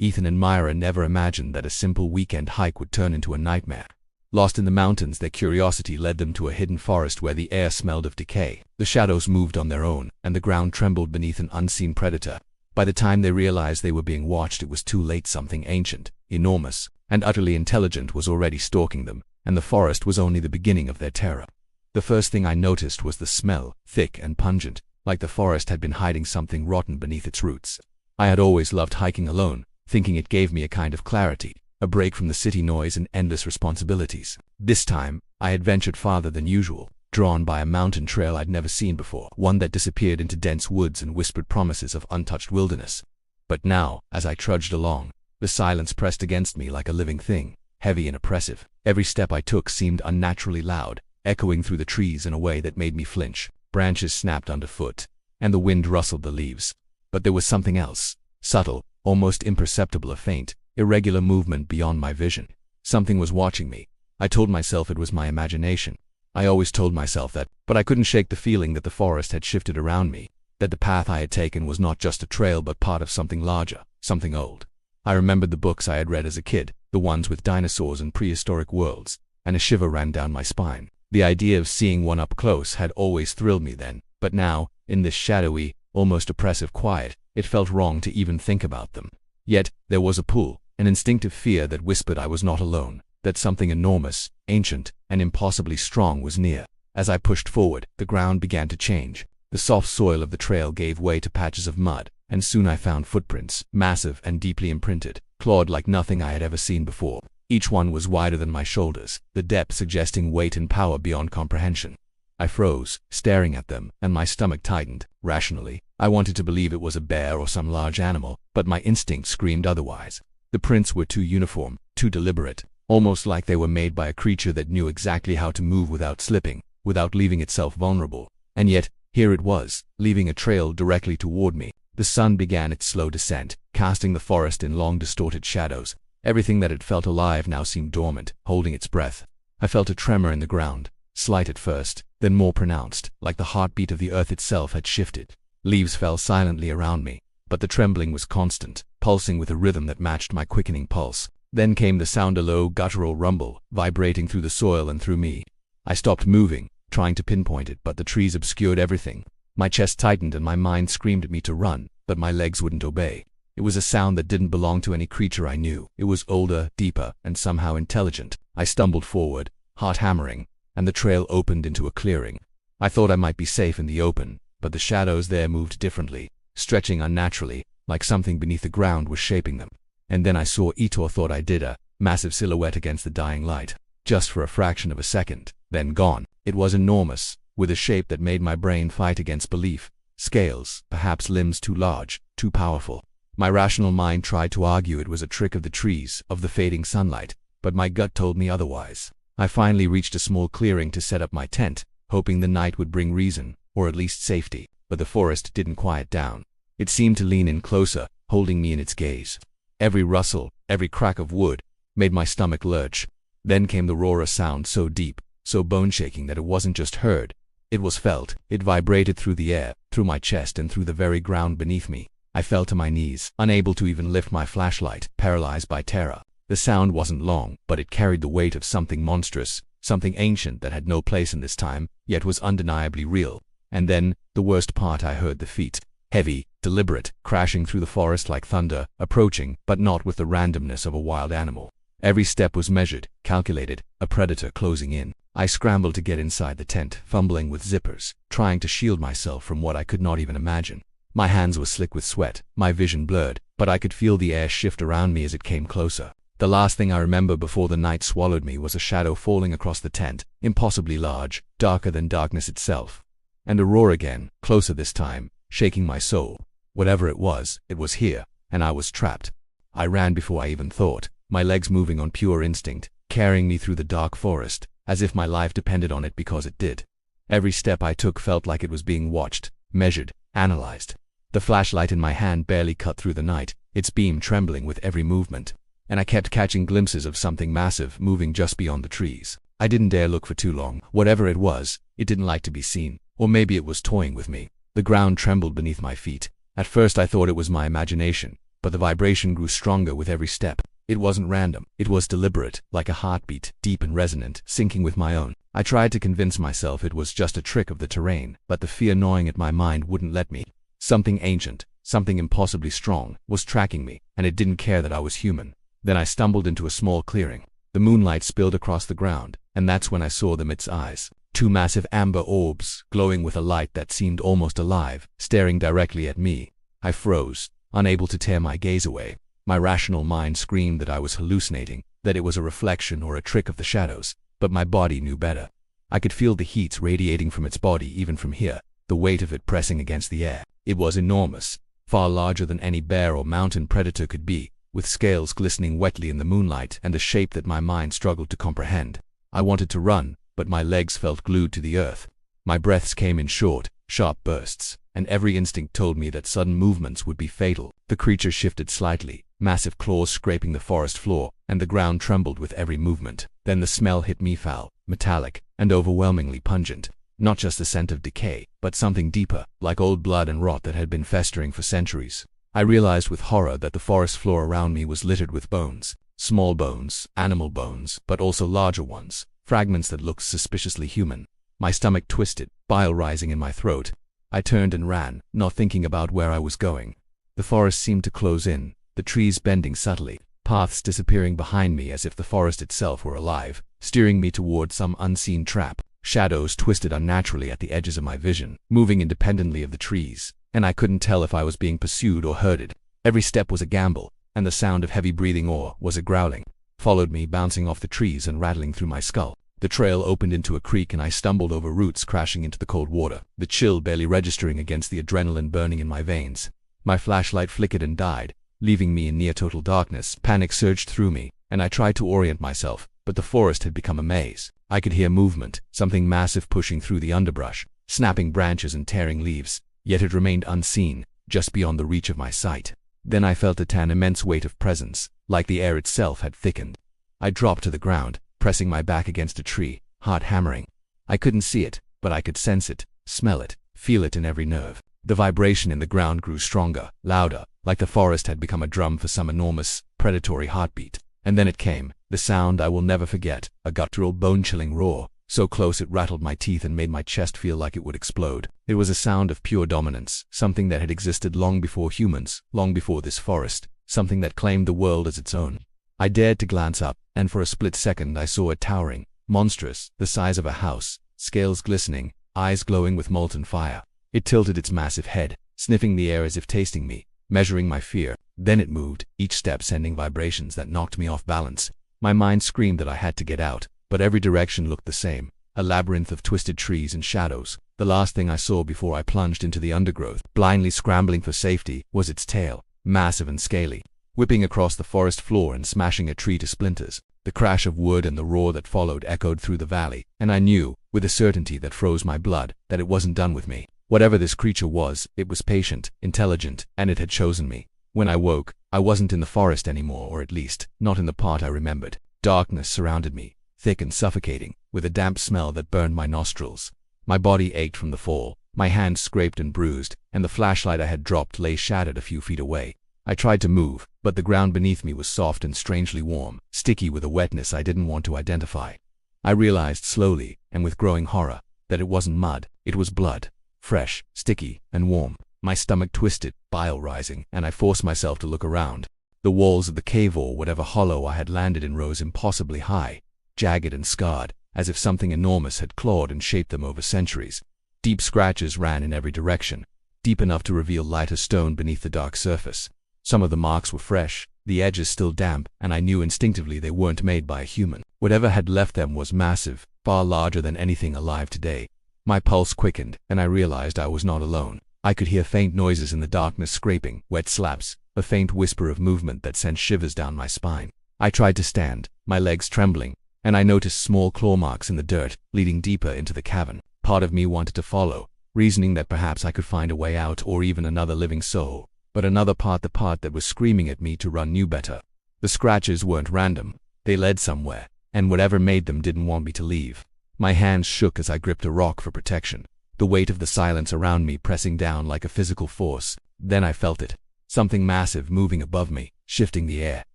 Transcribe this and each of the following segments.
Ethan and Myra never imagined that a simple weekend hike would turn into a nightmare. Lost in the mountains, their curiosity led them to a hidden forest where the air smelled of decay. The shadows moved on their own, and the ground trembled beneath an unseen predator. By the time they realized they were being watched, it was too late. Something ancient, enormous, and utterly intelligent was already stalking them, and the forest was only the beginning of their terror. The first thing I noticed was the smell, thick and pungent, like the forest had been hiding something rotten beneath its roots. I had always loved hiking alone, thinking it gave me a kind of clarity, a break from the city noise and endless responsibilities. This time, I had ventured farther than usual, drawn by a mountain trail I'd never seen before, one that disappeared into dense woods and whispered promises of untouched wilderness. But now, as I trudged along, the silence pressed against me like a living thing, heavy and oppressive. Every step I took seemed unnaturally loud, echoing through the trees in a way that made me flinch. Branches snapped underfoot, and the wind rustled the leaves. But there was something else, subtle, almost imperceptible, a faint, irregular movement beyond my vision. Something was watching me. I told myself it was my imagination. I always told myself that, but I couldn't shake the feeling that the forest had shifted around me, that the path I had taken was not just a trail but part of something larger, something old. I remembered the books I had read as a kid, the ones with dinosaurs and prehistoric worlds, and a shiver ran down my spine. The idea of seeing one up close had always thrilled me then, but now, in this shadowy, almost oppressive quiet, it felt wrong to even think about them. Yet, there was a pull, an instinctive fear that whispered I was not alone, that something enormous, ancient, and impossibly strong was near. As I pushed forward, the ground began to change. The soft soil of the trail gave way to patches of mud, and soon I found footprints, massive and deeply imprinted, clawed like nothing I had ever seen before. Each one was wider than my shoulders, the depth suggesting weight and power beyond comprehension. I froze, staring at them, and my stomach tightened. Rationally, I wanted to believe it was a bear or some large animal, but my instinct screamed otherwise. The prints were too uniform, too deliberate, almost like they were made by a creature that knew exactly how to move without slipping, without leaving itself vulnerable. And yet, here it was, leaving a trail directly toward me. The sun began its slow descent, casting the forest in long distorted shadows. Everything that had felt alive now seemed dormant, holding its breath. I felt a tremor in the ground, slight at first, then more pronounced, like the heartbeat of the earth itself had shifted. Leaves fell silently around me, but the trembling was constant, pulsing with a rhythm that matched my quickening pulse. Then came the sound, a low, guttural rumble, vibrating through the soil and through me. I stopped moving, trying to pinpoint it, but the trees obscured everything. My chest tightened and my mind screamed at me to run, but my legs wouldn't obey. It was a sound that didn't belong to any creature I knew. It was older, deeper, and somehow intelligent. I stumbled forward, heart hammering, and the trail opened into a clearing. I thought I might be safe in the open, but the shadows there moved differently, stretching unnaturally, like something beneath the ground was shaping them. And then I saw Etor, thought I did, a massive silhouette against the dying light. Just for a fraction of a second, then gone. It was enormous, with a shape that made my brain fight against belief. Scales, perhaps limbs too large, too powerful. My rational mind tried to argue it was a trick of the trees, of the fading sunlight, but my gut told me otherwise. I finally reached a small clearing to set up my tent, hoping the night would bring reason, or at least safety, but the forest didn't quiet down. It seemed to lean in closer, holding me in its gaze. Every rustle, every crack of wood, made my stomach lurch. Then came the roar, a sound so deep, so bone-shaking that it wasn't just heard. It was felt. It vibrated through the air, through my chest and through the very ground beneath me. I fell to my knees, unable to even lift my flashlight, paralyzed by terror. The sound wasn't long, but it carried the weight of something monstrous, something ancient that had no place in this time, yet was undeniably real. And then, the worst part, I heard the feet. Heavy, deliberate, crashing through the forest like thunder, approaching, but not with the randomness of a wild animal. Every step was measured, calculated, a predator closing in. I scrambled to get inside the tent, fumbling with zippers, trying to shield myself from what I could not even imagine. My hands were slick with sweat, my vision blurred, but I could feel the air shift around me as it came closer. The last thing I remember before the night swallowed me was a shadow falling across the tent, impossibly large, darker than darkness itself. And a roar again, closer this time, shaking my soul. Whatever it was here, and I was trapped. I ran before I even thought, my legs moving on pure instinct, carrying me through the dark forest, as if my life depended on it because it did. Every step I took felt like it was being watched, measured, analyzed. The flashlight in my hand barely cut through the night, its beam trembling with every movement, and I kept catching glimpses of something massive moving just beyond the trees. I didn't dare look for too long. Whatever it was, it didn't like to be seen, or maybe it was toying with me. The ground trembled beneath my feet. At first I thought it was my imagination, but the vibration grew stronger with every step. It wasn't random. It was deliberate, like a heartbeat, deep and resonant, syncing with my own. I tried to convince myself it was just a trick of the terrain, but the fear gnawing at my mind wouldn't let me. Something ancient, something impossibly strong, was tracking me, and it didn't care that I was human. Then I stumbled into a small clearing. The moonlight spilled across the ground, and that's when I saw them. Its eyes. Two massive amber orbs, glowing with a light that seemed almost alive, staring directly at me. I froze, unable to tear my gaze away. My rational mind screamed that I was hallucinating, that it was a reflection or a trick of the shadows, but my body knew better. I could feel the heat radiating from its body even from here, the weight of it pressing against the air. It was enormous, far larger than any bear or mountain predator could be, with scales glistening wetly in the moonlight and a shape that my mind struggled to comprehend. I wanted to run, but my legs felt glued to the earth. My breaths came in short, sharp bursts, and every instinct told me that sudden movements would be fatal. The creature shifted slightly, massive claws scraping the forest floor, and the ground trembled with every movement. Then the smell hit me, foul, metallic, and overwhelmingly pungent. Not just the scent of decay, but something deeper, like old blood and rot that had been festering for centuries. I realized with horror that the forest floor around me was littered with bones. Small bones, animal bones, but also larger ones, fragments that looked suspiciously human. My stomach twisted, bile rising in my throat. I turned and ran, not thinking about where I was going. The forest seemed to close in, the trees bending subtly, paths disappearing behind me as if the forest itself were alive, steering me toward some unseen trap. Shadows twisted unnaturally at the edges of my vision, moving independently of the trees, and I couldn't tell if I was being pursued or herded. Every step was a gamble, and the sound of heavy breathing or was a growling followed me, bouncing off the trees and rattling through my skull. The trail opened into a creek and I stumbled over roots, crashing into the cold water, the chill barely registering against the adrenaline burning in my veins. My flashlight flickered and died, leaving me in near total darkness. Panic surged through me, and I tried to orient myself, but the forest had become a maze. I could hear movement, something massive pushing through the underbrush, snapping branches and tearing leaves, yet it remained unseen, just beyond the reach of my sight. Then I felt an immense weight of presence, like the air itself had thickened. I dropped to the ground, pressing my back against a tree, heart hammering. I couldn't see it, but I could sense it, smell it, feel it in every nerve. The vibration in the ground grew stronger, louder, like the forest had become a drum for some enormous, predatory heartbeat. And then it came, the sound I will never forget, a guttural, bone-chilling roar, so close it rattled my teeth and made my chest feel like it would explode. It was a sound of pure dominance, something that had existed long before humans, long before this forest, something that claimed the world as its own. I dared to glance up, and for a split second I saw it towering, monstrous, the size of a house, scales glistening, eyes glowing with molten fire. It tilted its massive head, sniffing the air as if tasting me, measuring my fear. Then it moved, each step sending vibrations that knocked me off balance. My mind screamed that I had to get out, but every direction looked the same, a labyrinth of twisted trees and shadows. The last thing I saw before I plunged into the undergrowth, blindly scrambling for safety, was its tail, massive and scaly, whipping across the forest floor and smashing a tree to splinters. The crash of wood and the roar that followed echoed through the valley, and I knew, with a certainty that froze my blood, that it wasn't done with me. Whatever this creature was, it was patient, intelligent, and it had chosen me. When I woke, I wasn't in the forest anymore, or at least, not in the part I remembered. Darkness surrounded me, thick and suffocating, with a damp smell that burned my nostrils. My body ached from the fall, my hands scraped and bruised, and the flashlight I had dropped lay shattered a few feet away. I tried to move, but the ground beneath me was soft and strangely warm, sticky with a wetness I didn't want to identify. I realized slowly, and with growing horror, that it wasn't mud, it was blood. Fresh, sticky, and warm. My stomach twisted, bile rising, and I forced myself to look around. The walls of the cave or whatever hollow I had landed in rose impossibly high, jagged and scarred, as if something enormous had clawed and shaped them over centuries. Deep scratches ran in every direction, deep enough to reveal lighter stone beneath the dark surface. Some of the marks were fresh, the edges still damp, and I knew instinctively they weren't made by a human. Whatever had left them was massive, far larger than anything alive today. My pulse quickened, and I realized I was not alone. I could hear faint noises in the darkness, scraping, wet slaps, a faint whisper of movement that sent shivers down my spine. I tried to stand, my legs trembling, and I noticed small claw marks in the dirt, leading deeper into the cavern. Part of me wanted to follow, reasoning that perhaps I could find a way out or even another living soul. But another part, the part that was screaming at me to run, knew better. The scratches weren't random. They led somewhere, and whatever made them didn't want me to leave. My hands shook as I gripped a rock for protection, the weight of the silence around me pressing down like a physical force. Then I felt it. something massive moving above me, shifting the air,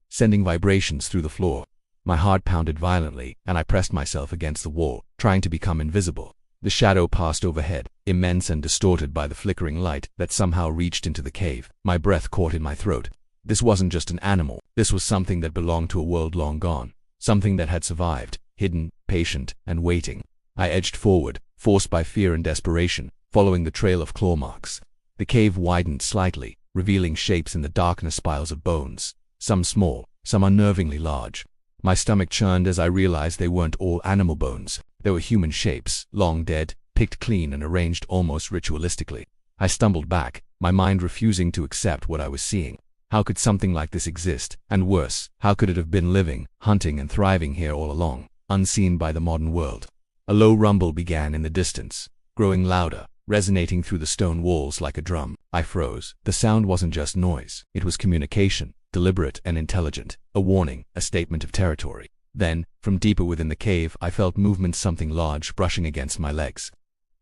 sending vibrations through the floor. My heart pounded violently, and I pressed myself against the wall, trying to become invisible. The shadow passed overhead, immense and distorted by the flickering light that somehow reached into the cave. My breath caught in my throat. This wasn't just an animal. This was something that belonged to a world long gone. Something that had survived, hidden, patient, and waiting. I edged forward, forced by fear and desperation, following the trail of claw marks. The cave widened slightly, revealing shapes in the darkness, piles of bones. Some small, some unnervingly large. My stomach churned as I realized they weren't all animal bones. They were human shapes, long dead, picked clean and arranged almost ritualistically. I stumbled back, my mind refusing to accept what I was seeing. How could something like this exist? And worse, how could it have been living, hunting and thriving here all along, unseen by the modern world? A low rumble began in the distance, growing louder, resonating through the stone walls like a drum. I froze. The sound wasn't just noise. It was communication, deliberate and intelligent, a warning, a statement of territory. Then, from deeper within the cave, I felt movement, something large brushing against my legs.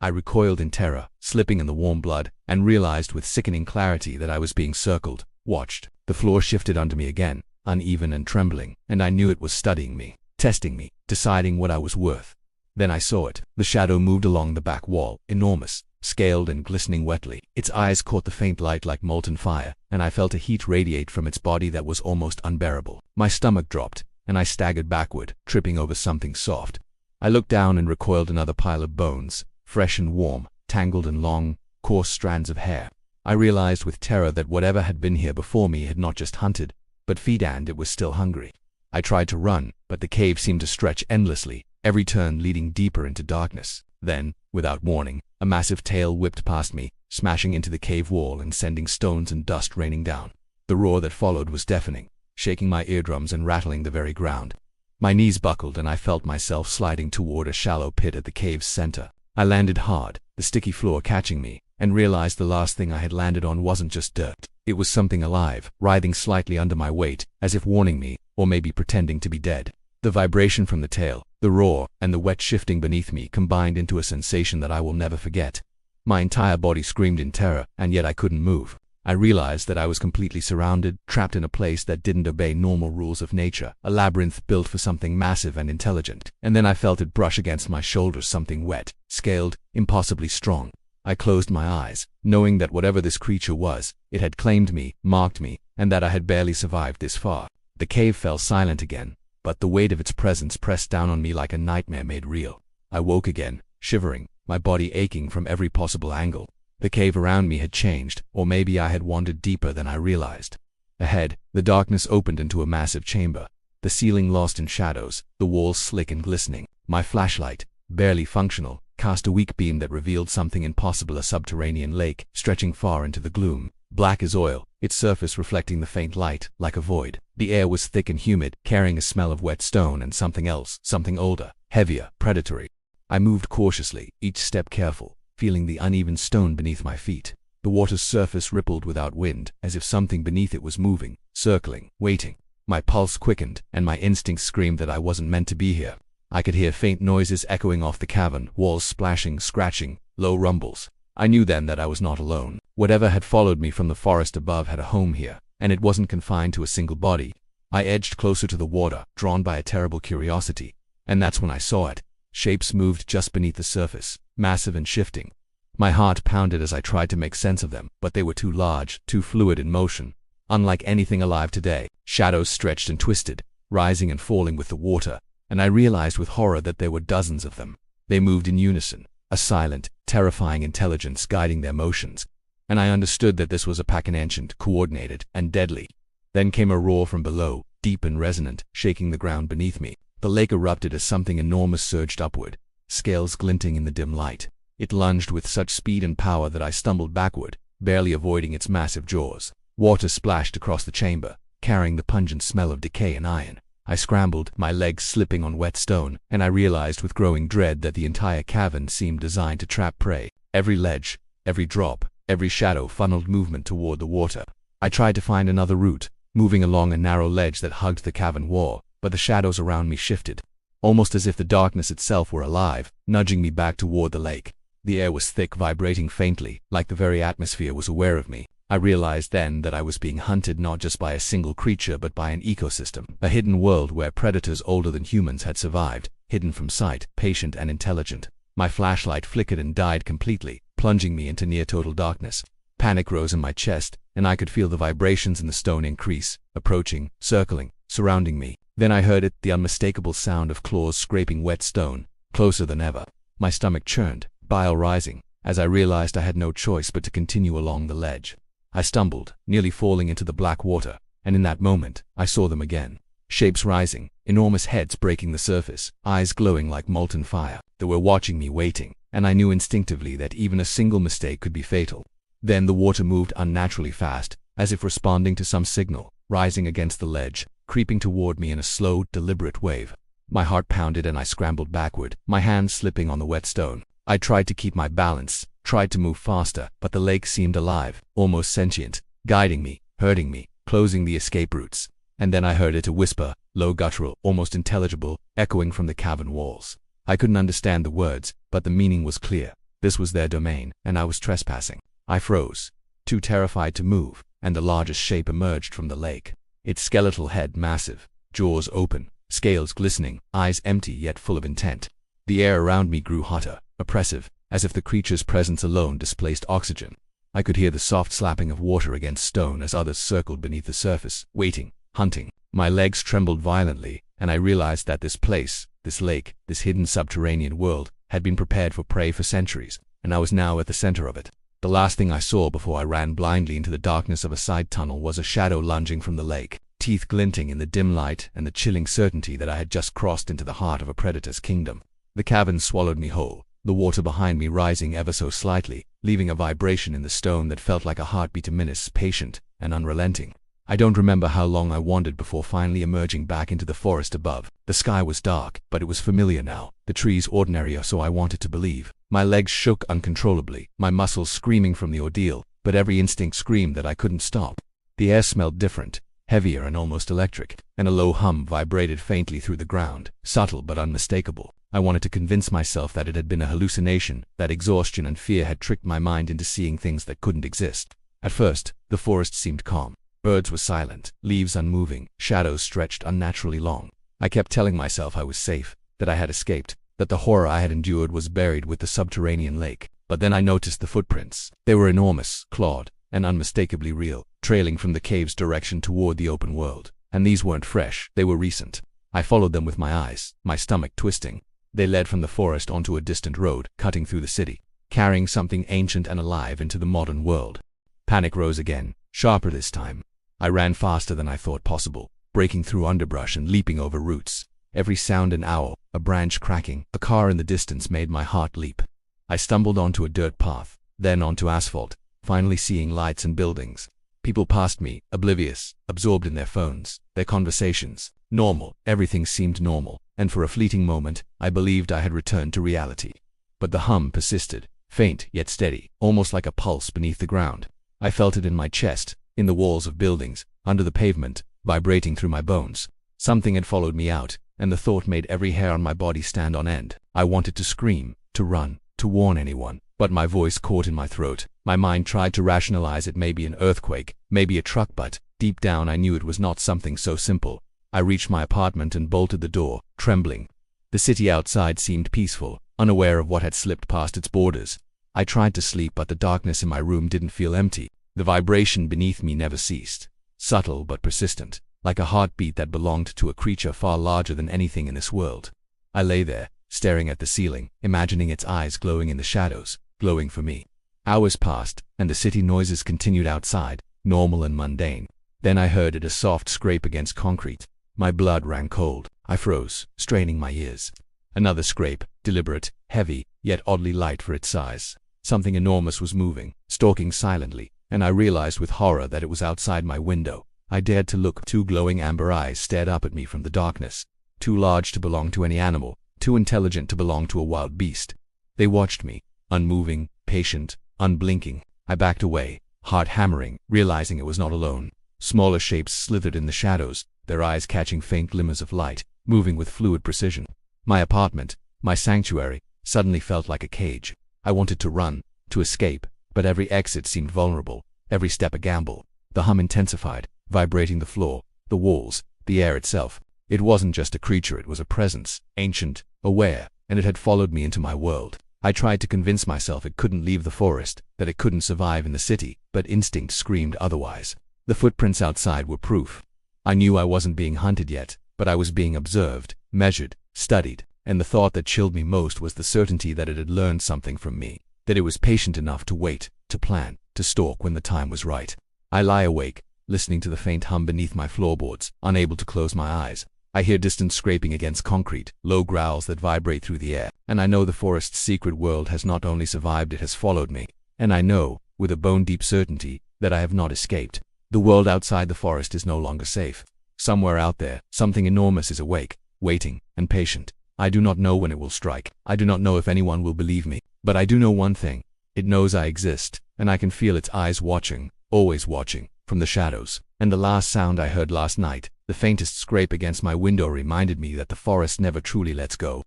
I recoiled in terror, slipping in the warm blood, and realized with sickening clarity that I was being circled, watched. The floor shifted under me again, uneven and trembling, and I knew it was studying me, testing me, deciding what I was worth. Then I saw it. The shadow moved along the back wall, enormous, scaled and glistening wetly. Its eyes caught the faint light like molten fire, and I felt a heat radiate from its body that was almost unbearable. My stomach dropped, and I staggered backward, tripping over something soft. I looked down and recoiled. Another pile of bones, fresh and warm, tangled in long, coarse strands of hair. I realized with terror that whatever had been here before me had not just hunted, but fed, and it was still hungry. I tried to run, but the cave seemed to stretch endlessly, every turn leading deeper into darkness. Then, without warning, a massive tail whipped past me, smashing into the cave wall and sending stones and dust raining down. The roar that followed was deafening, shaking my eardrums and rattling the very ground. My knees buckled and I felt myself sliding toward a shallow pit at the cave's center. I landed hard, the sticky floor catching me, and realized the last thing I had landed on wasn't just dirt. It was something alive, writhing slightly under my weight, as if warning me, or maybe pretending to be dead. The vibration from the tail, the roar, and the wet shifting beneath me combined into a sensation that I will never forget. My entire body screamed in terror, and yet I couldn't move. I realized that I was completely surrounded, trapped in a place that didn't obey normal rules of nature, a labyrinth built for something massive and intelligent. And then I felt it brush against my shoulders, something wet, scaled, impossibly strong. I closed my eyes, knowing that whatever this creature was, it had claimed me, marked me, and that I had barely survived this far. The cave fell silent again, but the weight of its presence pressed down on me like a nightmare made real. I woke again, shivering, my body aching from every possible angle. The cave around me had changed, or maybe I had wandered deeper than I realized. Ahead, the darkness opened into a massive chamber, the ceiling lost in shadows, the walls slick and glistening. My flashlight, barely functional, cast a weak beam that revealed something impossible, a subterranean lake stretching far into the gloom, black as oil, its surface reflecting the faint light like a void. The air was thick and humid, carrying a smell of wet stone and something else, something older, heavier, predatory. I moved cautiously, each step careful, feeling the uneven stone beneath my feet. The water's surface rippled without wind, as if something beneath it was moving, circling, waiting. My pulse quickened, and my instincts screamed that I wasn't meant to be here. I could hear faint noises echoing off the cavern, walls splashing, scratching, low rumbles. I knew then that I was not alone. Whatever had followed me from the forest above had a home here, and it wasn't confined to a single body. I edged closer to the water, drawn by a terrible curiosity. And that's when I saw it. Shapes moved just beneath the surface, massive and shifting. My heart pounded as I tried to make sense of them, but they were too large, too fluid in motion. Unlike anything alive today, shadows stretched and twisted, rising and falling with the water, and I realized with horror that there were dozens of them. They moved in unison, a silent, terrifying intelligence guiding their motions. And I understood that this was a pack, ancient, coordinated, and deadly. Then came a roar from below, deep and resonant, shaking the ground beneath me. The lake erupted as something enormous surged upward, scales glinting in the dim light. It lunged with such speed and power that I stumbled backward, barely avoiding its massive jaws. Water splashed across the chamber, carrying the pungent smell of decay and iron. I scrambled, my legs slipping on wet stone, and I realized with growing dread that the entire cavern seemed designed to trap prey. Every ledge, every drop, every shadow funneled movement toward the water. I tried to find another route, moving along a narrow ledge that hugged the cavern wall, but the shadows around me shifted, almost as if the darkness itself were alive, nudging me back toward the lake. The air was thick, vibrating faintly, like the very atmosphere was aware of me. I realized then that I was being hunted not just by a single creature but by an ecosystem, a hidden world where predators older than humans had survived, hidden from sight, patient and intelligent. My flashlight flickered and died completely, plunging me into near-total darkness. Panic rose in my chest, and I could feel the vibrations in the stone increase, approaching, circling, surrounding me. Then I heard it, the unmistakable sound of claws scraping wet stone, closer than ever. My stomach churned, bile rising, as I realized I had no choice but to continue along the ledge. I stumbled, nearly falling into the black water, and in that moment, I saw them again. Shapes rising, enormous heads breaking the surface, eyes glowing like molten fire. They were watching me, waiting, and I knew instinctively that even a single mistake could be fatal. Then the water moved unnaturally fast, as if responding to some signal, rising against the ledge, creeping toward me in a slow, deliberate wave. My heart pounded and I scrambled backward, my hands slipping on the wet stone. I tried to keep my balance, tried to move faster, but the lake seemed alive, almost sentient, guiding me, herding me, closing the escape routes. And then I heard it, a whisper, low, guttural, almost intelligible, echoing from the cavern walls. I couldn't understand the words, but the meaning was clear. This was their domain, and I was trespassing. I froze, too terrified to move, and the largest shape emerged from the lake. Its skeletal head massive, jaws open, scales glistening, eyes empty yet full of intent. The air around me grew hotter, oppressive, as if the creature's presence alone displaced oxygen. I could hear the soft slapping of water against stone as others circled beneath the surface, waiting, hunting. My legs trembled violently, and I realized that this place, this lake, this hidden subterranean world, had been prepared for prey for centuries, and I was now at the center of it. The last thing I saw before I ran blindly into the darkness of a side tunnel was a shadow lunging from the lake, teeth glinting in the dim light and the chilling certainty that I had just crossed into the heart of a predator's kingdom. The cavern swallowed me whole, the water behind me rising ever so slightly, leaving a vibration in the stone that felt like a heartbeat, a menace, patient and unrelenting. I don't remember how long I wandered before finally emerging back into the forest above. The sky was dark, but it was familiar now, the trees ordinary, or so I wanted to believe. My legs shook uncontrollably, my muscles screaming from the ordeal, but every instinct screamed that I couldn't stop. The air smelled different, heavier and almost electric, and a low hum vibrated faintly through the ground, subtle but unmistakable. I wanted to convince myself that it had been a hallucination, that exhaustion and fear had tricked my mind into seeing things that couldn't exist. At first, the forest seemed calm. Birds were silent, leaves unmoving, shadows stretched unnaturally long. I kept telling myself I was safe, that I had escaped, that the horror I had endured was buried with the subterranean lake. But then I noticed the footprints. They were enormous, clawed, and unmistakably real, trailing from the cave's direction toward the open world. And these weren't fresh, they were recent. I followed them with my eyes, my stomach twisting. They led from the forest onto a distant road, cutting through the city, carrying something ancient and alive into the modern world. Panic rose again, sharper this time. I ran faster than I thought possible, breaking through underbrush and leaping over roots. Every sound, an owl, a branch cracking, a car in the distance, made my heart leap. I stumbled onto a dirt path, then onto asphalt, finally seeing lights and buildings. People passed me, oblivious, absorbed in their phones, their conversations. Normal, everything seemed normal, and for a fleeting moment, I believed I had returned to reality. But the hum persisted, faint yet steady, almost like a pulse beneath the ground. I felt it in my chest, in the walls of buildings, under the pavement, vibrating through my bones. Something had followed me out, and the thought made every hair on my body stand on end. I wanted to scream, to run, to warn anyone, but my voice caught in my throat. My mind tried to rationalize it, maybe an earthquake, maybe a truck, but deep down I knew it was not something so simple. I reached my apartment and bolted the door, trembling. The city outside seemed peaceful, unaware of what had slipped past its borders. I tried to sleep, but the darkness in my room didn't feel empty. The vibration beneath me never ceased, subtle but persistent, like a heartbeat that belonged to a creature far larger than anything in this world. I lay there, staring at the ceiling, imagining its eyes glowing in the shadows, glowing for me. Hours passed, and the city noises continued outside, normal and mundane. Then I heard it, a soft scrape against concrete. My blood ran cold. I froze, straining my ears. Another scrape, deliberate, heavy, yet oddly light for its size. Something enormous was moving, stalking silently, and I realized with horror that it was outside my window. I dared to look. Two glowing amber eyes stared up at me from the darkness, too large to belong to any animal, too intelligent to belong to a wild beast. They watched me, unmoving, patient, unblinking. I backed away, heart hammering, realizing it was not alone. Smaller shapes slithered in the shadows, their eyes catching faint glimmers of light, moving with fluid precision. My apartment, my sanctuary, suddenly felt like a cage. I wanted to run, to escape, but every exit seemed vulnerable. every step a gamble. The hum intensified, vibrating the floor, the walls, the air itself. It wasn't just a creature, it was a presence, ancient, aware, and it had followed me into my world. I tried to convince myself it couldn't leave the forest, that it couldn't survive in the city, but instinct screamed otherwise. The footprints outside were proof. I knew I wasn't being hunted yet, but I was being observed, measured, studied, and the thought that chilled me most was the certainty that it had learned something from me, that it was patient enough to wait, to plan, to stalk when the time was right. I lie awake, listening to the faint hum beneath my floorboards, unable to close my eyes. I hear distant scraping against concrete, low growls that vibrate through the air, and I know the forest's secret world has not only survived, it has followed me. And I know, with a bone-deep certainty, that I have not escaped. The world outside the forest is no longer safe. Somewhere out there, something enormous is awake, waiting, and patient. I do not know when it will strike. I do not know if anyone will believe me. But I do know one thing. It knows I exist, and I can feel its eyes watching, always watching, from the shadows. And the last sound I heard last night, the faintest scrape against my window, reminded me that the forest never truly lets go.